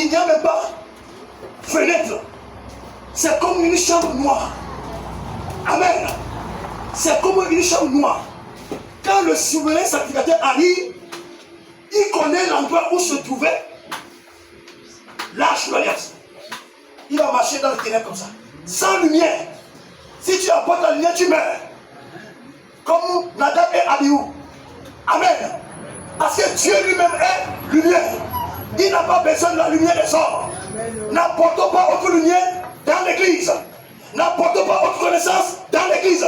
il n'y a même pas fenêtre. C'est comme une chambre noire. Amen. C'est comme une chambre noire. Quand le souverain sacrificateur arrive, il connaît l'endroit où se trouvait l'arche de l'alliance. Il va marcher dans le ténèbres comme ça. Sans lumière. Si tu apportes la lumière, tu meurs. Comme Nadab et Abihu. Amen. Parce que Dieu lui-même est lumière. Il n'a pas besoin de la lumière des hommes. N'apportons pas autre lumière dans l'église. N'apportons pas autre connaissance dans l'église.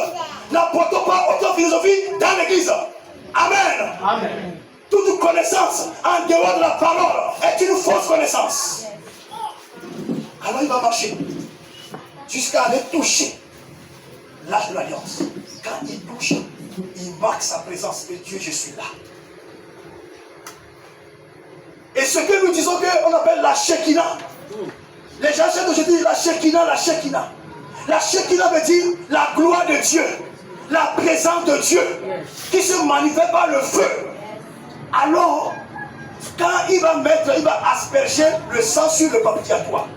N'apportons pas autre philosophie dans l'église. Amen. Amen. Toute connaissance en dehors de la parole est une fausse connaissance. Alors il va marcher jusqu'à aller toucher l'arche de l'alliance. Quand il touche, il marque sa présence. Et Dieu, je suis là. Et ce que nous disons qu'on appelle la Shekinah. Les gens cherchent aujourd'hui la Shekinah, la Shekinah. La Shekinah veut dire la gloire de Dieu. La présence de Dieu qui se manifeste par le feu. Alors, quand il va asperger le sang sur le propitiatoire,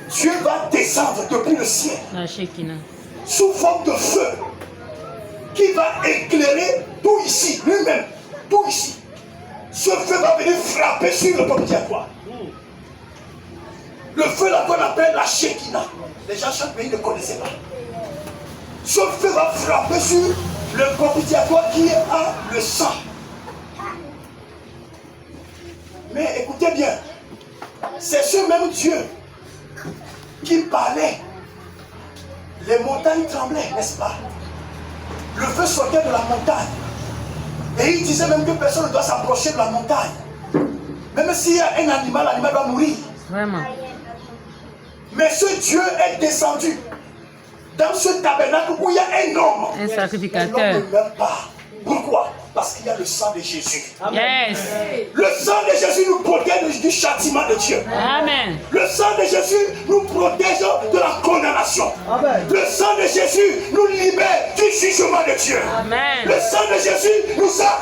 Dieu va descendre depuis le ciel sous forme de feu qui va éclairer tout ici, lui-même, tout ici. Ce feu va venir frapper sur le propitiatoire. Le feu là qu'on appelle la Shekinah. Les gens chaque pays ne connaissaient pas. Ce feu va frapper sur le propitiatoire qui a le sang. Mais écoutez bien, c'est ce même Dieu qui parlait. Les montagnes tremblaient, n'est-ce pas? Le feu sortait de la montagne. Et il disait même que personne ne doit s'approcher de la montagne. Même s'il y a un animal, l'animal doit mourir. Vraiment. Mais ce Dieu est descendu dans ce tabernacle où il y a un homme. Un sacrificateur. Et l'homme ne meurt pas. Pourquoi? Parce qu'il y a le sang de Jésus. Yes. Le sang de Jésus nous protège du châtiment de Dieu. Amen. Le sang de Jésus nous protège de la condamnation. Amen. Le sang de Jésus nous libère du jugement de Dieu. Amen. Le sang de Jésus nous a